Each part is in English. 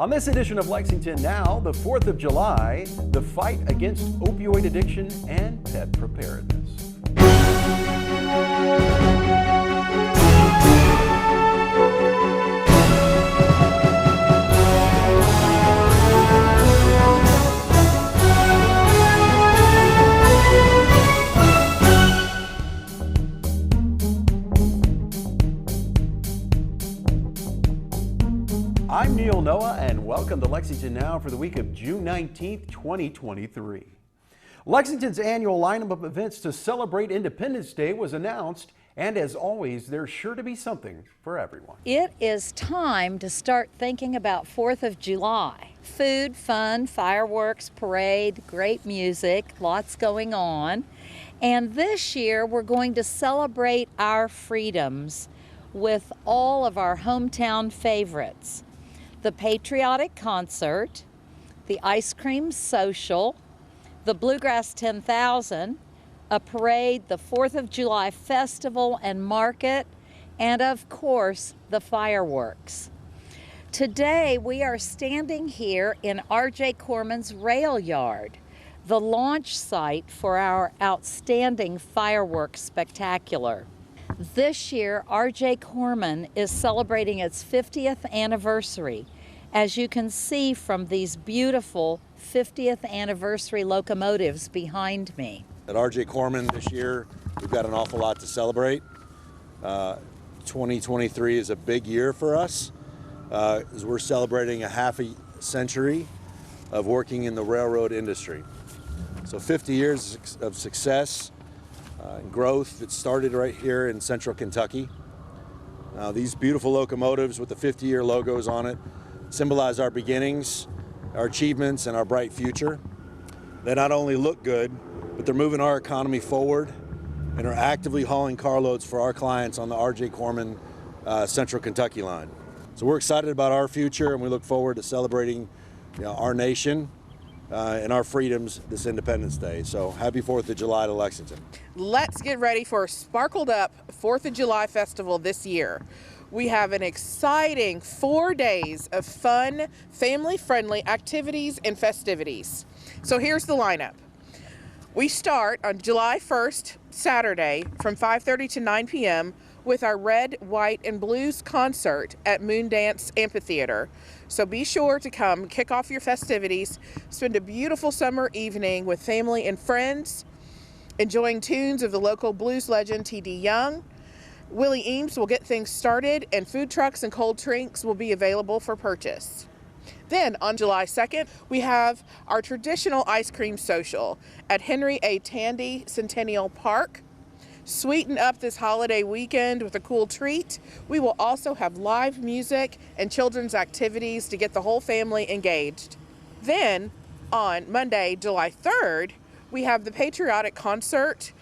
On this edition of Lexington Now, the 4th of July, the fight against opioid addiction and pet preparedness. I'm Neil Noah, and welcome to Lexington Now for the week of June 19th, 2023. Lexington's annual lineup of events to celebrate Independence Day was announced, and as always, there's sure to be something for everyone. It is time to start thinking about 4th of July. Food, fun, fireworks, parade, great music, lots going on. And this year we're going to celebrate our freedoms with all of our hometown favorites. The Patriotic Concert, the Ice Cream Social, the Bluegrass 10,000, a parade, the 4th of July Festival and Market, and of course, the fireworks. Today, we are standing here in R.J. Corman's rail yard, the launch site for our outstanding fireworks spectacular. This year, R.J. Corman is celebrating its 50th anniversary, as you can see from these beautiful 50th anniversary locomotives behind me. At R.J. Corman this year, we've got an awful lot to celebrate. 2023 is a big year for us, as we're celebrating a half a century of working in the railroad industry. So 50 years of success and growth that started right here in central Kentucky. These beautiful locomotives with the 50-year logos on it symbolize our beginnings, our achievements, and our bright future. They not only look good, but they're moving our economy forward and are actively hauling carloads for our clients on the R.J. Corman Central Kentucky line. So we're excited about our future, and we look forward to celebrating our nation and our freedoms this Independence Day. So happy 4th of July to Lexington. Let's get ready for a sparkled up 4th of July festival this year. We have an exciting 4 days of fun, family-friendly activities and festivities. So here's the lineup. We start on July 1st, Saturday, from 5:30 to 9 p.m. with our Red, White, and Blues concert at Moondance Amphitheater. So be sure to come kick off your festivities, spend a beautiful summer evening with family and friends, enjoying tunes of the local blues legend T.D. Young. Willie Eames will get things started, and food trucks and cold drinks will be available for purchase. Then on July 2nd, we have our traditional ice cream social at Henry A. Tandy Centennial Park. Sweeten up this holiday weekend with a cool treat. We will also have live music and children's activities to get the whole family engaged. Then on Monday, July 3rd, we have the Patriotic Concert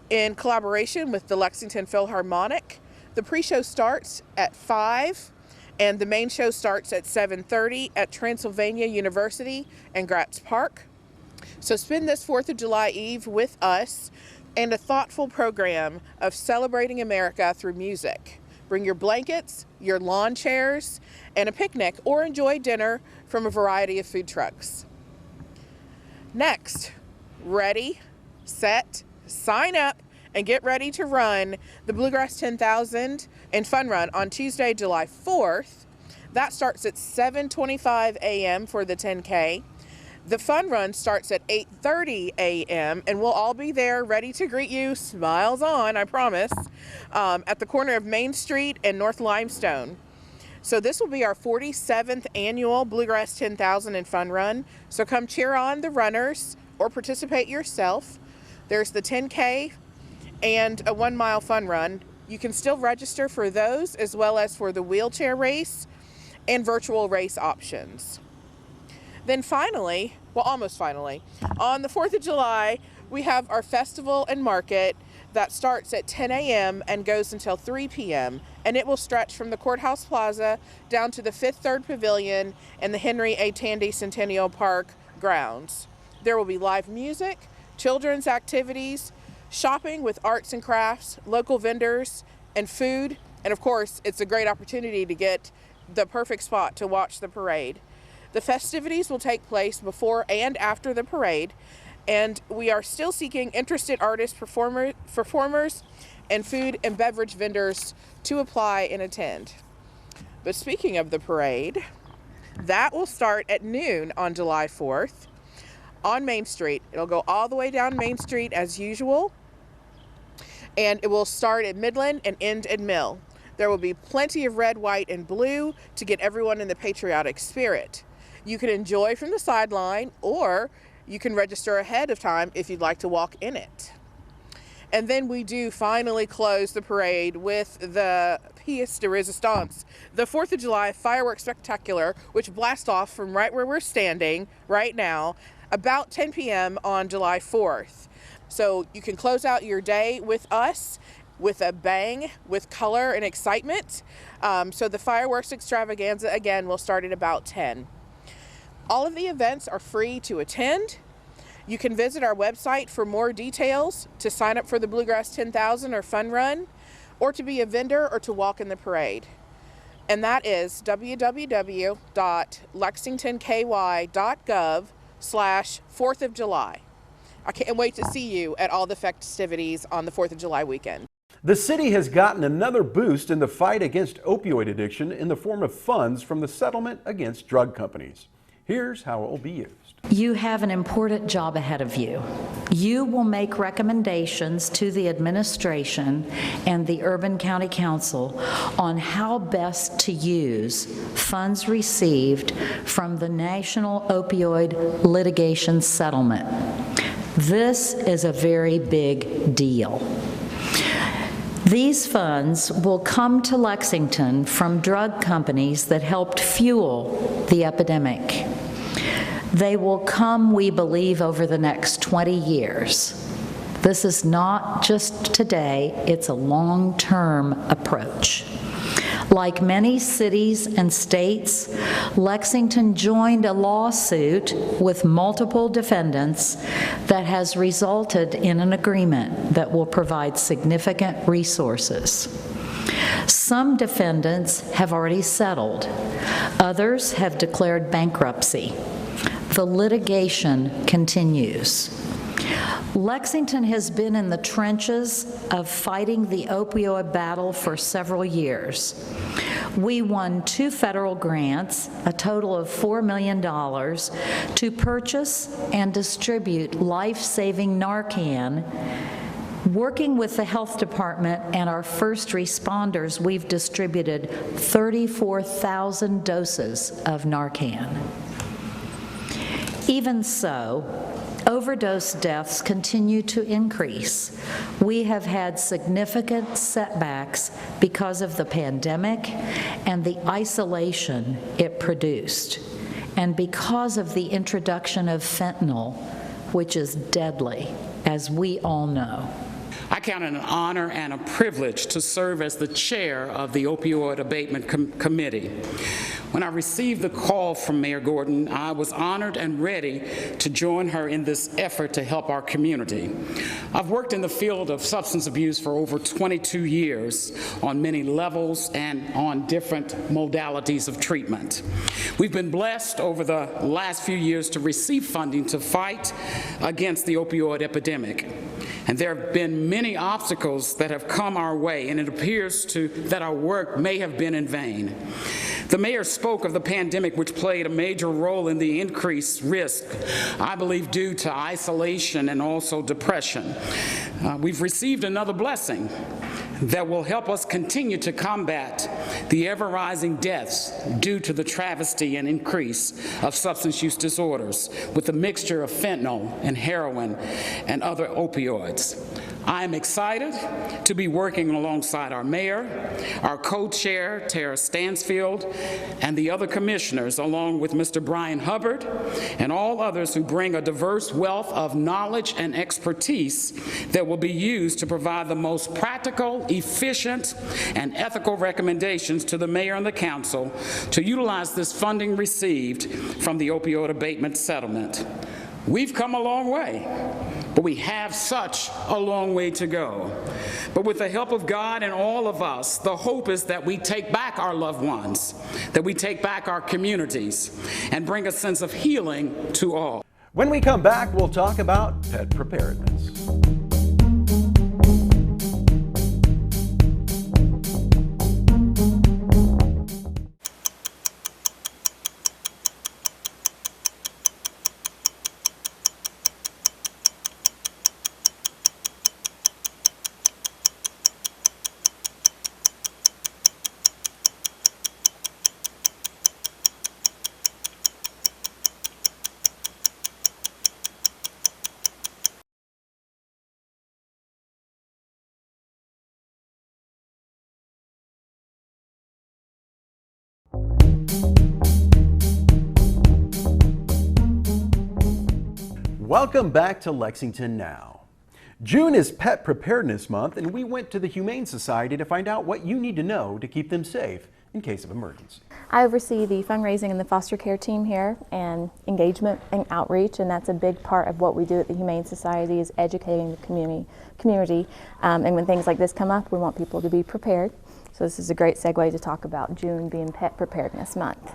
in collaboration with the Lexington Philharmonic. The pre-show starts at 5 and the main show starts at 7:30 at Transylvania University and Gratz Park. So spend this 4th of July Eve with us and a thoughtful program of celebrating America through music. Bring your blankets, your lawn chairs, and a picnic, or enjoy dinner from a variety of food trucks. Next, ready, set, sign up, and get ready to run the Bluegrass 10,000 and Fun Run on Tuesday, July 4th. That starts at 7:25 a.m. for the 10K. The Fun Run starts at 8:30 a.m. and we'll all be there ready to greet you, smiles on, I promise, at the corner of Main Street and North Limestone. So this will be our 47th annual Bluegrass 10,000 and Fun Run. So come cheer on the runners or participate yourself. There's the 10K and a 1-mile fun run. You can still register for those as well as for the wheelchair race and virtual race options. Then finally, well, almost finally, on the 4th of July, we have our festival and market that starts at 10 a.m. and goes until 3 p.m. And it will stretch from the Courthouse Plaza down to the Fifth Third Pavilion and the Henry A. Tandy Centennial Park grounds. There will be live music, children's activities, shopping with arts and crafts, local vendors, and food. And of course, it's a great opportunity to get the perfect spot to watch the parade. The festivities will take place before and after the parade, and we are still seeking interested artists, performers, and food and beverage vendors to apply and attend. But speaking of the parade, that will start at noon on July 4th on Main Street. It'll go all the way down Main Street as usual, and it will start at Midland and end at Mill. There will be plenty of red, white, and blue to get everyone in the patriotic spirit. You can enjoy from the sideline, or you can register ahead of time if you'd like to walk in it. And then we do finally close the parade with the pièce de résistance, the 4th of July fireworks spectacular, which blasts off from right where we're standing right now, about 10 p.m. on July 4th. So you can close out your day with us with a bang, with color and excitement. So the fireworks extravaganza, again, will start at about 10. All of the events are free to attend. You can visit our website for more details, to sign up for the Bluegrass 10,000 or Fun Run, or to be a vendor or to walk in the parade. And that is www.lexingtonky.gov/4th of July. I can't wait to see you at all the festivities on the 4th of July weekend. The city has gotten another boost in the fight against opioid addiction in the form of funds from the settlement against drug companies. Here's how it will be used. You have an important job ahead of you. You will make recommendations to the administration and the Urban County Council on how best to use funds received from the National Opioid Litigation Settlement. This is a very big deal. These funds will come to Lexington from drug companies that helped fuel the epidemic. They will come, we believe, over the next 20 years. This is not just today, it's a long-term approach. Like many cities and states, Lexington joined a lawsuit with multiple defendants that has resulted in an agreement that will provide significant resources. Some defendants have already settled. Others have declared bankruptcy. The litigation continues. Lexington has been in the trenches of fighting the opioid battle for several years. We won 2 federal grants, a total of $4 million, to purchase and distribute life-saving Narcan. Working with the health department and our first responders, we've distributed 34,000 doses of Narcan. Even so, overdose deaths continue to increase. We have had significant setbacks because of the pandemic and the isolation it produced, and because of the introduction of fentanyl, which is deadly, as we all know. I count it an honor and a privilege to serve as the chair of the Opioid Abatement Committee. When I received the call from Mayor Gordon, I was honored and ready to join her in this effort to help our community. I've worked in the field of substance abuse for over 22 years on many levels and on different modalities of treatment. We've been blessed over the last few years to receive funding to fight against the opioid epidemic. And there have been many obstacles that have come our way, and it appears that our work may have been in vain. The mayor spoke of the pandemic, which played a major role in the increased risk, I believe due to isolation and also depression. We've received another blessing that will help us continue to combat the ever-rising deaths due to the travesty and increase of substance use disorders with the mixture of fentanyl and heroin and other opioids. I am excited to be working alongside our mayor, our co-chair, Tara Stansfield, and the other commissioners, along with Mr. Brian Hubbard and all others who bring a diverse wealth of knowledge and expertise that will be used to provide the most practical, efficient, and ethical recommendations to the mayor and the council to utilize this funding received from the opioid abatement settlement. We've come a long way, but we have such a long way to go. But with the help of God and all of us, the hope is that we take back our loved ones, that we take back our communities, and bring a sense of healing to all. When we come back, we'll talk about pet preparedness. Welcome back to Lexington Now. June is Pet Preparedness Month, and we went to the Humane Society to find out what you need to know to keep them safe in case of emergency. I oversee the fundraising and the foster care team here, and engagement and outreach, and that's a big part of what we do at the Humane Society, is educating the community. And when things like this come up, we want people to be prepared. So this is a great segue to talk about June being Pet Preparedness Month.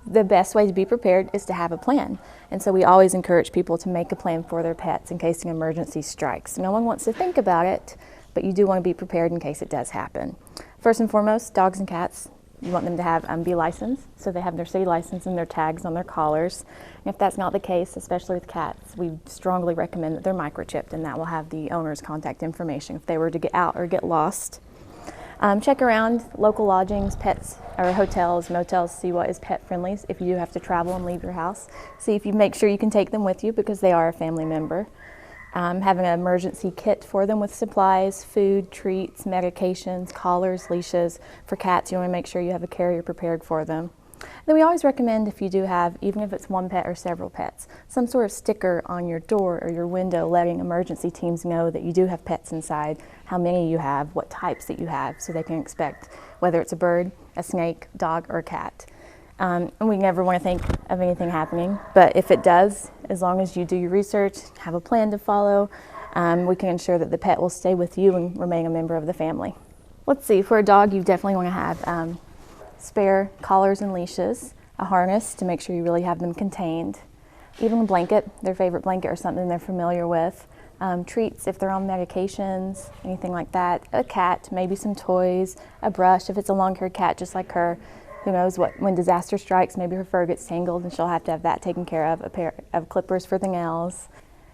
The best way to be prepared is to have a plan. And so we always encourage people to make a plan for their pets in case an emergency strikes. No one wants to think about it, but you do want to be prepared in case it does happen. First and foremost, dogs and cats, you want them to have be licensed, so they have their city license and their tags on their collars. And if that's not the case, especially with cats, we strongly recommend that they're microchipped, and that will have the owner's contact information if they were to get out or get lost. Check around local lodgings, pets, or hotels, motels, see what is pet friendly if you do have to travel and leave your house. See if you make sure you can take them with you because they are a family member. Having an emergency kit for them with supplies, food, treats, medications, collars, leashes. For cats, you want to make sure you have a carrier prepared for them. Then we always recommend, if you do have, even if it's one pet or several pets, some sort of sticker on your door or your window letting emergency teams know that you do have pets inside, how many you have, what types that you have, so they can expect whether it's a bird, a snake, dog, or a cat. And we never want to think of anything happening, but if it does, as long as you do your research, have a plan to follow, we can ensure that the pet will stay with you and remain a member of the family. Let's see, for a dog, you definitely want to have spare collars and leashes, a harness to make sure you really have them contained, even a blanket, their favorite blanket or something they're familiar with, treats if they're on medications, anything like that, a cat, maybe some toys, a brush if it's a long-haired cat just like her. Who knows what, when disaster strikes, maybe her fur gets tangled and she'll have to have that taken care of, a pair of clippers for the nails.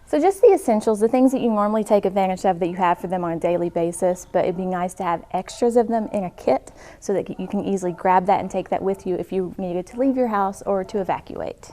So just the essentials, the things that you normally take advantage of that you have for them on a daily basis, but it'd be nice to have extras of them in a kit so that you can easily grab that and take that with you if you needed to leave your house or to evacuate.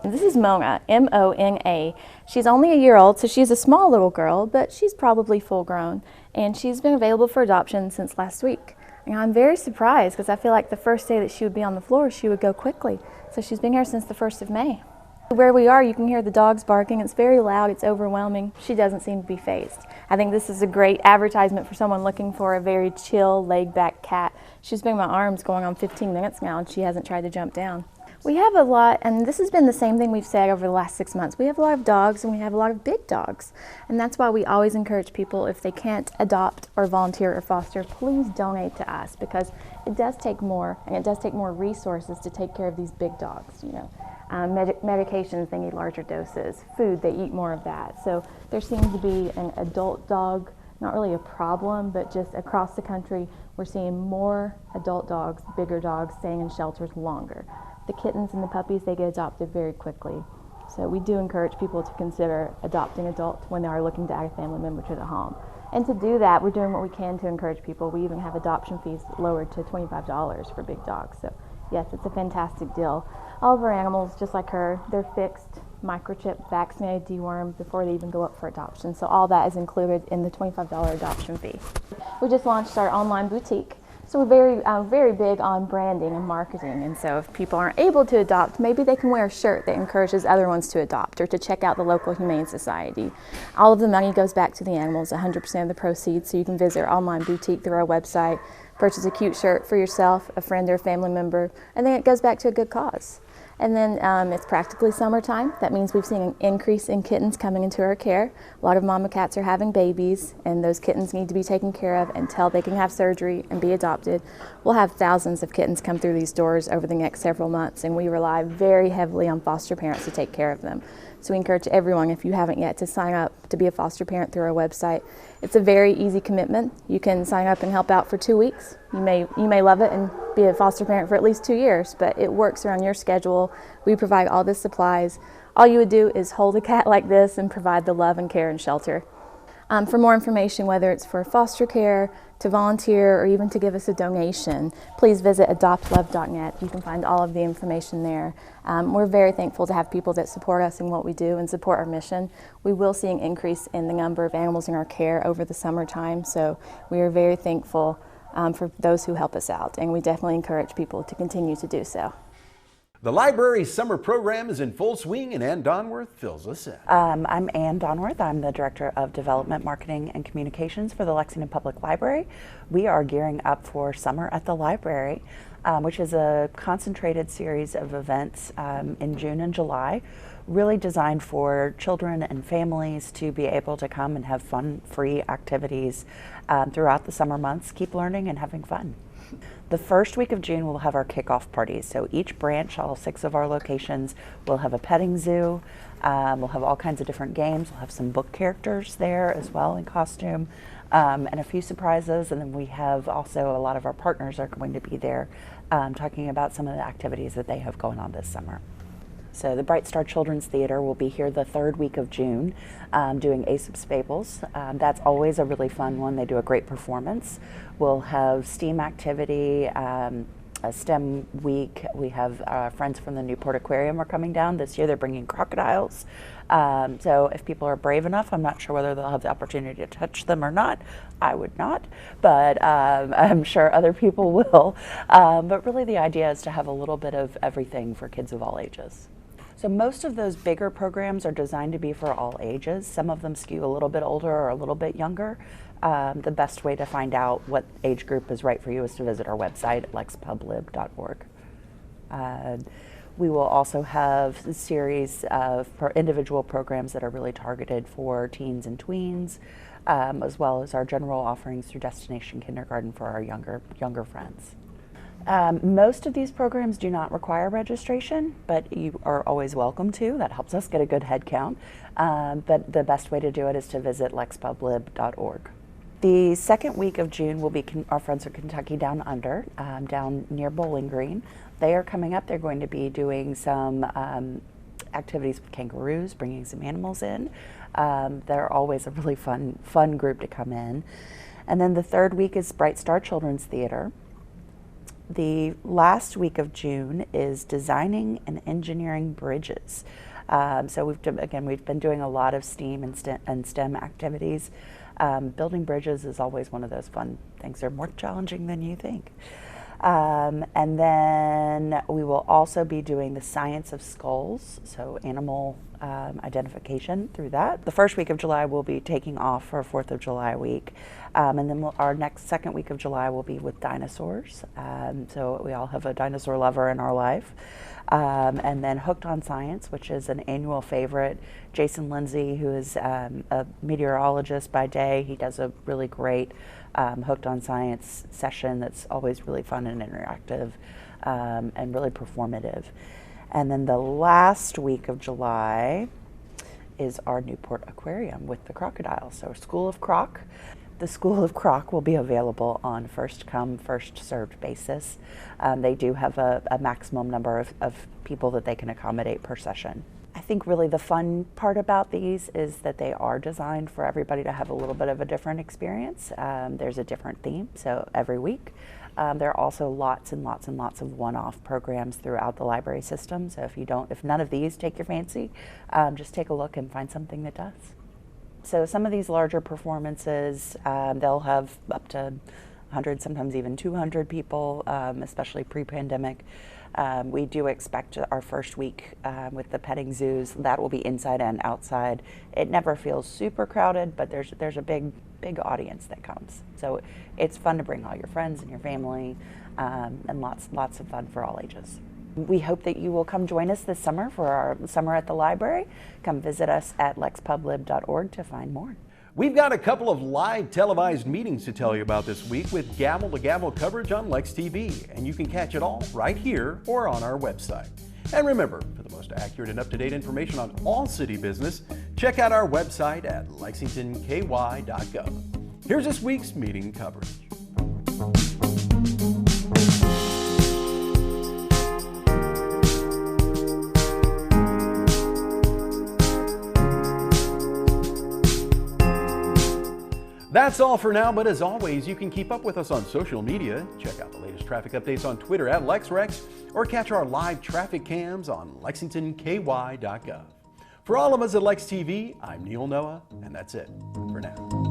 This is Mona, M-O-N-A. She's only a year old, so she's a small little girl, but she's probably full grown, and she's been available for adoption since last week. And I'm very surprised because I feel like the first day that she would be on the floor, she would go quickly. So she's been here since the 1st of May. Where we are, you can hear the dogs barking. It's very loud, it's overwhelming. She doesn't seem to be fazed. I think this is a great advertisement for someone looking for a very chill, laid-back cat. She's been in my arms going on 15 minutes now, and she hasn't tried to jump down. We have a lot, and this has been the same thing we've said over the last 6 months. We have a lot of dogs, and we have a lot of big dogs. And that's why we always encourage people, if they can't adopt or volunteer or foster, please donate to us, because it does take more, and it does take more resources to take care of these big dogs, you know. Medications, they need larger doses. Food, they eat more of that. So there seems to be an adult dog, not really a problem, but just across the country, we're seeing more adult dogs, bigger dogs, staying in shelters longer. The kittens and the puppies, they get adopted very quickly. So we do encourage people to consider adopting adults when they are looking to add a family member to the home. And to do that, we're doing what we can to encourage people. We even have adoption fees lowered to $25 for big dogs. So yes, it's a fantastic deal. All of our animals, just like her, they're fixed, microchipped, vaccinated, dewormed before they even go up for adoption. So all that is included in the $25 adoption fee. We just launched our online boutique. So we're very big on branding and marketing, and so if people aren't able to adopt, maybe they can wear a shirt that encourages other ones to adopt or to check out the local Humane Society. All of the money goes back to the animals, 100% of the proceeds, so you can visit our online boutique through our website, purchase a cute shirt for yourself, a friend or a family member, and then it goes back to a good cause. And then it's practically summertime. That means we've seen an increase in kittens coming into our care. A lot of mama cats are having babies, and those kittens need to be taken care of until they can have surgery and be adopted. We'll have thousands of kittens come through these doors over the next several months, and we rely very heavily on foster parents to take care of them. So we encourage everyone, if you haven't yet, to sign up to be a foster parent through our website. It's a very easy commitment. You can sign up and help out for 2 weeks. You may love it and be a foster parent for at least 2 years, but it works around your schedule. We provide all the supplies. All you would do is hold a cat like this and provide the love and care and shelter. For more information, whether it's for foster care, to volunteer, or even to give us a donation, please visit adoptlove.net. You can find all of the information there. We're very thankful to have people that support us in what we do and support our mission. We will see an increase in the number of animals in our care over the summertime, so we are very thankful for those who help us out, and we definitely encourage people to continue to do so. The library's summer program is in full swing, and Ann Donworth fills us in. I'm Ann Donworth. I'm the Director of Development, Marketing, and Communications for the Lexington Public Library. We are gearing up for Summer at the Library, which is a concentrated series of events in June and July, really designed for children and families to be able to come and have fun, free activities throughout the summer months, keep learning and having fun. The first week of June, we'll have our kickoff parties. So each branch, all 6 of our locations, will have a petting zoo. We'll have all kinds of different games. We'll have some book characters there as well in costume, and a few surprises. And then we have also a lot of our partners are going to be there talking about some of the activities that they have going on this summer. So the Bright Star Children's Theater will be here the 3rd week of June doing Aesop's Fables. That's always a really fun one. They do a great performance. We'll have STEAM activity, a STEM week. We have friends from the Newport Aquarium are coming down. This year they're bringing crocodiles. So if people are brave enough, I'm not sure whether they'll have the opportunity to touch them or not. I would not, but I'm sure other people will. But really the idea is to have a little bit of everything for kids of all ages. So most of those bigger programs are designed to be for all ages. Some of them skew a little bit older or a little bit younger. The best way to find out what age group is right for you is to visit our website at lexpublib.org. We will also have a series of individual programs that are really targeted for teens and tweens, as well as our general offerings through Destination Kindergarten for our younger friends. Most of these programs do not require registration, but you are always welcome to. That helps us get a good head count. But the best way to do it is to visit lexpublib.org. The 2nd week of June will be our friends of Kentucky Down Under, down near Bowling Green. They are coming up. They're going to be doing some activities with kangaroos, bringing some animals in. They're always a really fun group to come in. And then the 3rd week is Bright Star Children's Theater. The last week of June is Designing and Engineering Bridges. So we've been doing a lot of STEAM and STEM activities. Building bridges is always one of those fun things. They're more challenging than you think. And then we will also be doing the Science of Skulls, so animal identification through that. The 1st week of July we'll be taking off for 4th of July week. And then our next 2nd week of July will be with dinosaurs. So we all have a dinosaur lover in our life. And then Hooked on Science, which is an annual favorite. Jason Lindsay, who is a meteorologist by day, he does a really great Hooked on Science session that's always really fun and interactive and really performative. And then the last week of July is our Newport Aquarium with the crocodiles. So School of Croc. The School of Croc will be available on first come, first served basis. They do have a maximum number of people that they can accommodate per session. I think really the fun part about these is that they are designed for everybody to have a little bit of a different experience. There's a different theme, so every week. There are also lots and lots and lots of one-off programs throughout the library system. So if none of these take your fancy, just take a look and find something that does. So some of these larger performances, they'll have up to 100, sometimes even 200 people, especially pre-pandemic. We do expect our first week with the petting zoos, that will be inside and outside. It never feels super crowded, but there's a big audience that comes. So it's fun to bring all your friends and your family, and lots of fun for all ages. We hope that you will come join us this summer for our Summer at the Library. Come visit us at lexpublib.org to find more. We've got a couple of live televised meetings to tell you about this week with gavel-to-gavel coverage on Lex TV, and you can catch it all right here or on our website. And remember, for the most accurate and up-to-date information on all city business, check out our website at lexingtonky.gov. Here's this week's meeting coverage. That's all for now, but as always, you can keep up with us on social media. Check out the latest traffic updates on Twitter at LexRex, or catch our live traffic cams on lexingtonky.gov. For all of us at Lex TV, I'm Neil Noah, and that's it for now.